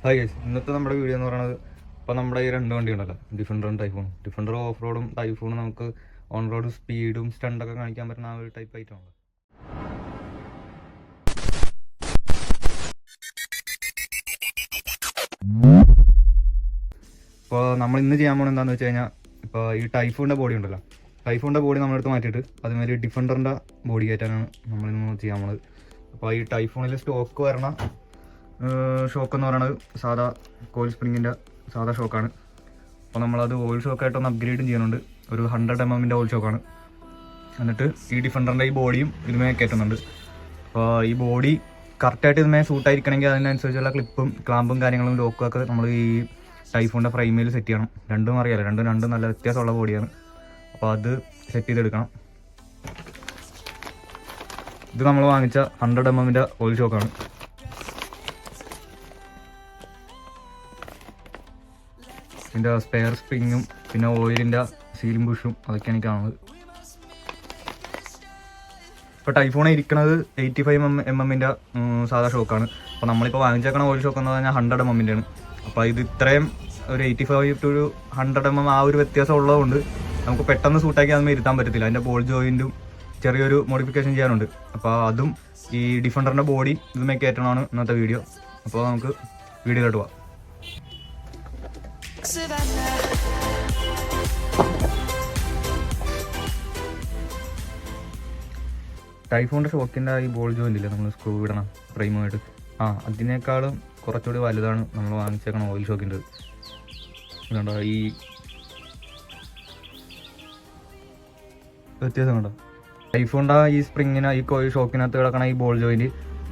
Hi guys, ഇന്നത്തെ നമ്മുടെ video എന്ന് പറയുന്നത് ഇപ്പോൾ നമ്മുടെ ഈ രണ്ട് വണ്ടി ഉണ്ടല്ലോ, ഡിഫൻഡറും ടൈഫോണും. ഡിഫൻഡർ ഓഫ് റോഡും ടൈഫോണും നമുക്ക് ഓൺ റോഡ് സ്പീഡും സ്റ്റണ്ടൊക്കെ കാണിക്കാൻ പറ്റുന്ന ആ ഒരു ടൈപ്പ് ആയിട്ടാണ്. ഇപ്പോൾ നമ്മൾ ഇന്ന് ചെയ്യാൻ പോകുന്നത് എന്താണെന്ന് വെച്ച് കഴിഞ്ഞാൽ, ഇപ്പോൾ ഈ ടൈഫോണിൻ്റെ ബോഡി ഉണ്ടല്ലോ, ടൈഫോണിൻ്റെ ബോഡി നമ്മളെടുത്ത് മാറ്റിയിട്ട് അതുമാതിരി ഡിഫൻഡറിൻ്റെ ബോഡി കയറ്റാനാണ് നമ്മളിന്ന് ചെയ്യാൻ പോകുന്നത്. അപ്പോൾ ഈ ടൈഫോണിൽ സ്റ്റോക്ക് വരണ ഷോക്ക് എന്ന് പറയുന്നത് സാധാ കോയിൽ സ്പ്രിങ്ങിൻ്റെ സാധാ ഷോക്കാണ്. അപ്പോൾ നമ്മളത് ഓയിൽ ഷോക്കായിട്ടൊന്ന് അപ്ഗ്രേഡും ചെയ്യുന്നുണ്ട്. ഒരു 100 mm ഓയിൽ ഷോക്കാണ്. എന്നിട്ട് ഈ ഡിഫൻഡറിൻ്റെ ഈ ബോഡിയും ഇതുമേ കയറ്റുന്നുണ്ട്. അപ്പോൾ ഈ ബോഡി കറക്റ്റായിട്ട് ഇതുമേ സൂട്ടായിരിക്കണമെങ്കിൽ അതിനനുസരിച്ചുള്ള ക്ലിപ്പും ക്ലാമ്പും കാര്യങ്ങളും ലോക്കും ഒക്കെ നമ്മൾ ഈ ടൈഫോണിൻ്റെ ഫ്രെയിമിൽ സെറ്റ് ചെയ്യണം. രണ്ടും അറിയാലോ, രണ്ടും നല്ല വ്യത്യാസമുള്ള ബോഡിയാണ്. അപ്പോൾ അത് സെറ്റ് ചെയ്തെടുക്കണം. ഇത് നമ്മൾ വാങ്ങിച്ച 100 mm ഓയിൽ ഷോക്കാണ്. ഇതിൻ്റെ സ്പെയർ സ്പ്രിങ്ങും പിന്നെ ഓയിലിൻ്റെ സീലിംഗ് ബുഷും അതൊക്കെയാണ് കാണുന്നത്. ഇപ്പോൾ ടൈഫോൺ ഇരിക്കുന്നത് 85 mm സാധാ ഷോക്കാണ്. അപ്പോൾ നമ്മളിപ്പോൾ വാങ്ങിച്ചേക്കണ ഓയിൽ ഷോക്ക് എന്ന് പറഞ്ഞാൽ 100 mm ആണ്. അപ്പോൾ ഇത് ഇത്രയും ഒരു 85 to 100 mm ആ ഒരു വ്യത്യാസം ഉള്ളതുകൊണ്ട് നമുക്ക് പെട്ടെന്ന് സൂട്ടാക്കി അതൊന്നും ഇരുത്താൻ പറ്റത്തില്ല. അതിൻ്റെ ബോൾ ജോയിൻറ്റും ചെറിയൊരു മോഡിഫിക്കേഷൻ ചെയ്യാനുണ്ട്. അപ്പോൾ അതും ഈ ഡിഫൻഡറിൻ്റെ ബോഡി ഇതുമേ കയറ്റണമാണ് ഇന്നത്തെ വീഡിയോ. അപ്പോൾ നമുക്ക് വീഡിയോയിലോട്ട് പോവാം. ടൈഫോണിൻ്റെ ഷോക്കിൻ്റെ ഈ ബോൾ ജോയിൻ്റ് ഇല്ലേ, നമ്മൾ സ്ക്രൂ ഇടണം ഫ്രെയിമുമായിട്ട്, അതിനേക്കാളും കുറച്ചുകൂടി വലുതാണ് നമ്മൾ വാങ്ങിച്ചേക്കണം ഓയിൽ ഷോക്കിൻ്റെ. ഇതുണ്ടോ ഈ വ്യത്യാസം കണ്ടോ? ടൈഫോണിൻ്റെ ഈ സ്പ്രിങ്ങിന് ഈ കോയിൽ ഷോക്കിനകത്ത് കിടക്കണ ഈ ബോൾ ജോയിൻറ്റ്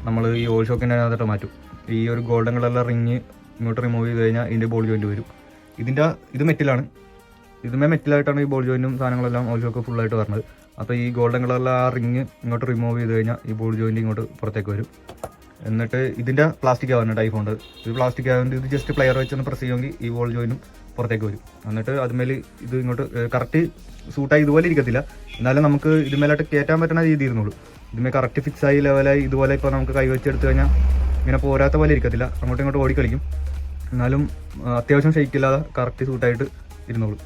നമ്മൾ ഈ ഓയിൽ ഷോക്കിൻ്റെ അകത്തോട്ട് മാറ്റും. ഈ ഒരു ഗോൾഡൻ കളറിലെ റിങ് ഇങ്ങോട്ട് റിമൂവ് ചെയ്ത് കഴിഞ്ഞാൽ ഇതിൻ്റെ ബോൾ ജോയിൻറ്റ് വരും. ഇത് മെറ്റിലാണ്. ഇതുമേ മെറ്റിലായിട്ടാണ് ഈ ബോൾ ജോയിൻറ്റും സാധനങ്ങളെല്ലാം ഓയിൽ ഷോക്ക് ഫുള്ളായിട്ട് വരുന്നത്. അപ്പോൾ ഈ ഗോൾഡൻ കളറിലെ ആ റിങ് ഇങ്ങോട്ട് റിമൂവ് ചെയ്ത് കഴിഞ്ഞാൽ ഈ ബോൾ ജോയിൻറ്റ് ഇങ്ങോട്ട് പുറത്തേക്ക് വരും. എന്നിട്ട് ഇതിൻ്റെ പ്ലാസ്റ്റിക് ആവുന്നുണ്ട് ടൈഫോണിൻ്റെ. ഇത് പ്ലാസ്റ്റിക് ആയതുകൊണ്ട് ഇത് ജസ്റ്റ് പ്ലെയർ വെച്ചൊന്ന് പ്രസ് ചെയ്യുമെങ്കിൽ ഈ ബോൾ ജോയിൻറ്റും പുറത്തേക്ക് വരും. എന്നിട്ട് അതുമേൽ ഇത് ഇങ്ങോട്ട് കറക്റ്റ് സൂട്ടായി ഇതുപോലെ ഇരിക്കത്തില്ല, എന്നാലും നമുക്ക് ഇതുമേലായിട്ട് കയറ്റാൻ പറ്റുന്ന രീതി ഇരുന്നുള്ളൂ. ഇതുമേ കറക്റ്റ് ഫിക്സായി ലെവലായി ഇതുപോലെ ഇപ്പോൾ നമുക്ക് കൈവച്ചെടുത്ത് കഴിഞ്ഞാൽ ഇങ്ങനെ പോരാത്ത പോലെ ഇരിക്കത്തില്ല, അങ്ങോട്ടും ഇങ്ങോട്ട് ഓടിക്കളിക്കും. എന്നാലും അത്യാവശ്യം ഷെയ്ക്കില്ലാതെ കറക്റ്റ് സൂട്ടായിട്ട് ഇരുന്നോളൂ.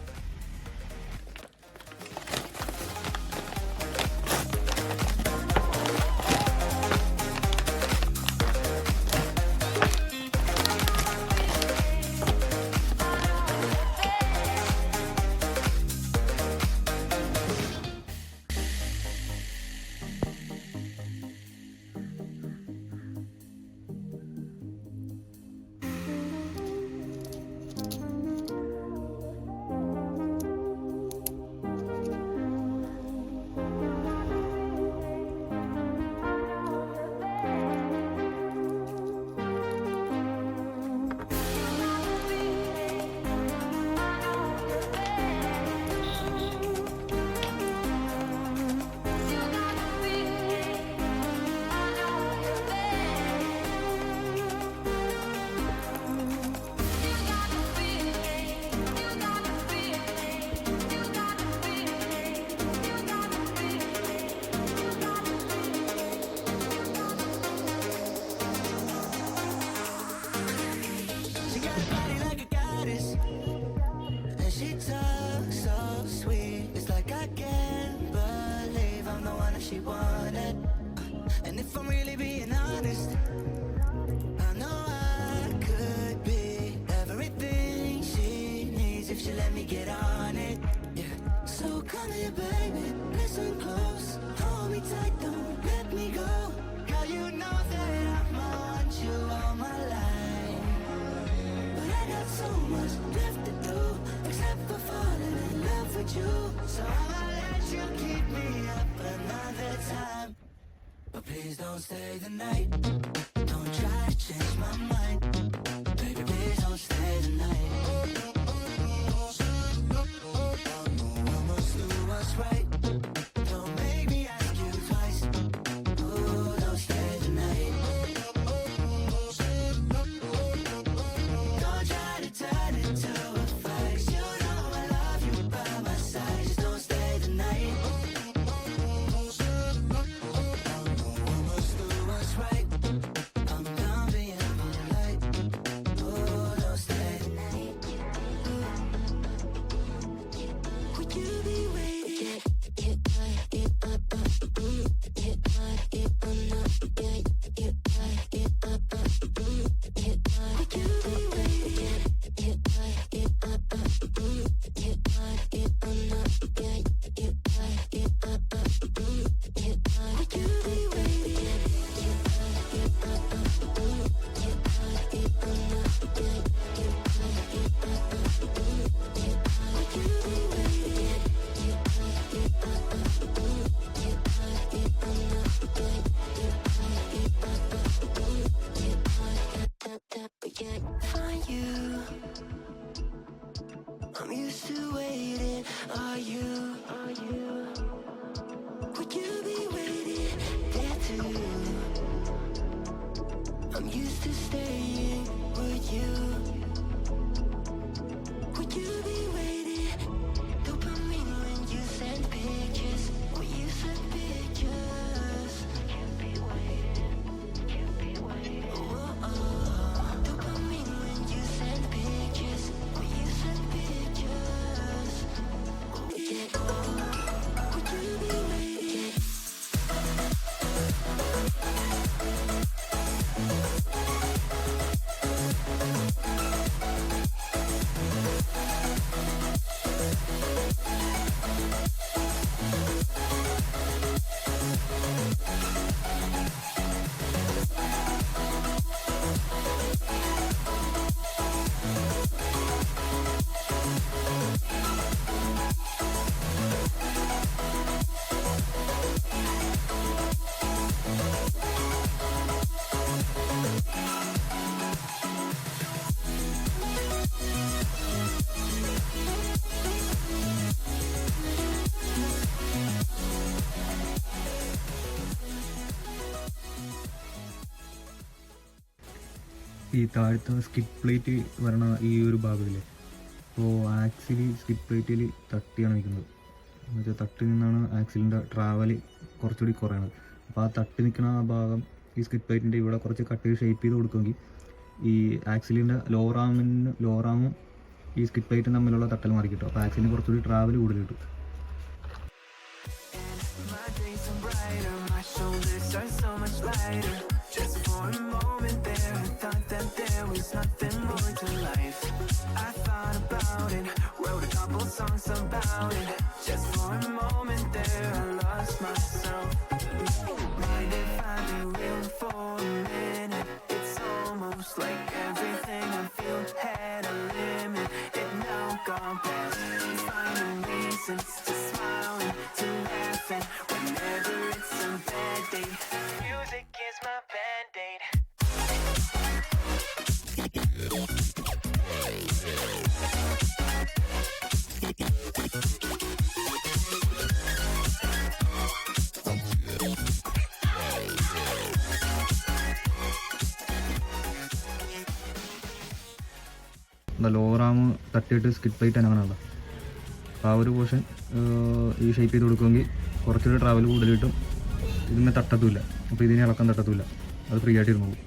She wanted, and if I'm really being honest, I know I could be everything she needs if she let me get on it. Yeah. So come here, baby, listen close, hold me tight, don't let me go. Girl, you know that I want you all my life, but I got so much left to do, except for falling in love with you. So I'ma let you keep me up another time, but please don't stay the night. Don't try to change my mind, baby, please don't stay the night. I must do what's right. Don't make me ask you twice. Oh, don't stay the night. Don't try to turn it to a fight. You know I love you by my side. Just don't stay the night. I must do what's right. I'm done being polite. find you. I'm used to waiting. Are you? Would you be waiting there too? I'm used to staying. Would you? Would you be waiting? Dopamine when you send pictures. When you send pictures. Can't be waiting. Dopamine when you send pictures. When you send pictures. Yeah. Would you be waiting? ഈ താഴത്തെ skip plate വരണ ഈ ഒരു ഭാഗത്തില്ലേ, അപ്പോൾ axle skip പ്ലേറ്റിൽ തട്ടിയാണ് നിൽക്കുന്നത്. എന്നുവെച്ചാൽ തട്ടി നിന്നാണ് ആക്സിലിൻ്റെ ട്രാവൽ കുറച്ചുകൂടി കുറയണത്. അപ്പോൾ ആ തട്ടി നിൽക്കുന്ന ആ ഭാഗം ഈ സ്കിപ്പ് പ്ലേറ്റിൻ്റെ ഇവിടെ കുറച്ച് കട്ട് ഷേപ്പ് ചെയ്ത് കൊടുക്കുമെങ്കിൽ ഈ ആക്സിലിൻ്റെ ലോറാമും ഈ സ്കിപ്പ് പ്ലേറ്റും തമ്മിലുള്ള തട്ടൽ മാറി കിട്ടും. അപ്പോൾ ആക്സിലിന് കുറച്ചുകൂടി ട്രാവൽ കൂടുതൽ കിട്ടും. My days are brighter, my shoulders are so much lighter. Just for a moment there, I thought that there was nothing more to life. I thought about it, wrote a couple songs about it. Just for a moment there, I lost myself. Mind if I be real for a minute? It's almost like everything I feel had a limit. It now gone past. Finding reasons to smile and to laugh and whenever it's a bad day, music is my band-aid. ലോറാം തട്ടിയിട്ട് skip plate അങ്ങനെയുള്ള അപ്പോൾ ആ ഒരു portion ഈ shape ചെയ്ത് കൊടുക്കുമെങ്കിൽ കുറച്ചുകൂടി travel കൂടുതൽ കിട്ടും. ഇതിനെ തട്ടത്തുമില്ല, അപ്പോൾ ഇതിനെ ഇളക്കാൻ തട്ടത്തുമില്ല, അത് ഫ്രീ ആയിട്ട് ഇരുന്നു പോകും.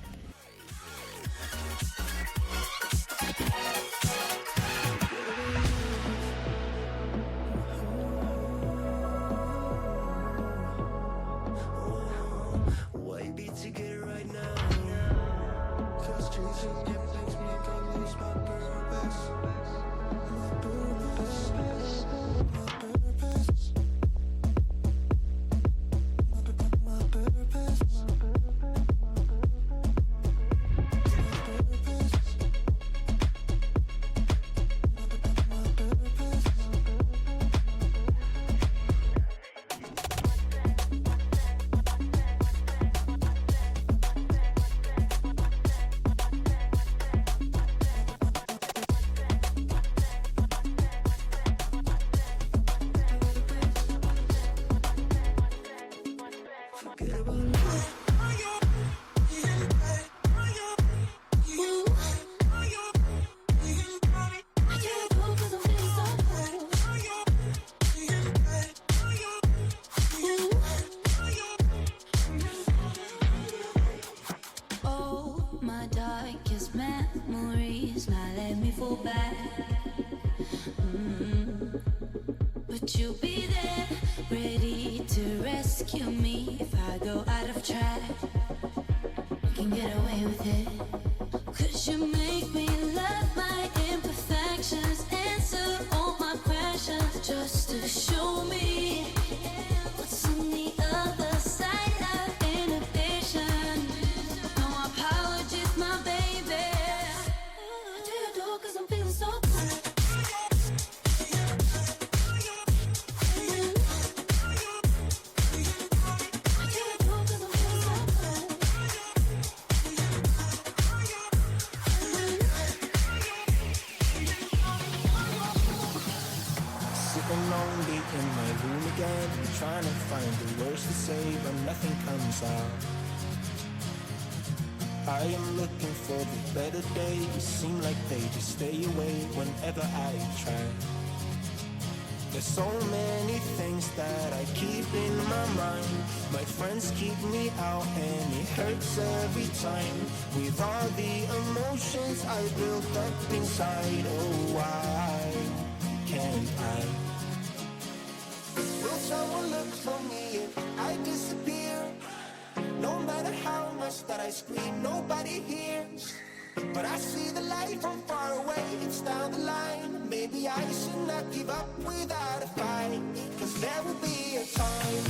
But you'll be there, ready to rescue me if I go out of track. You can get away with it, 'cause you make me love my imperfections, answer all my questions, just to show me what's on the other side of inhibition. No apologies, my baby. I do it all 'cause I'm feeling so good. again, trying to find the words to say, but nothing comes out. I am looking for the better days, seem like they just stay away whenever I try. There's so many things that I keep in my mind. My friends keep me out and it hurts every time. With all the emotions I built up inside, oh why can't I? Will someone look for me if I disappear? No matter how much that I scream, nobody hears. But I see the light from far away, it's down the line. Maybe I should not give up without a fight, 'cause there will be a time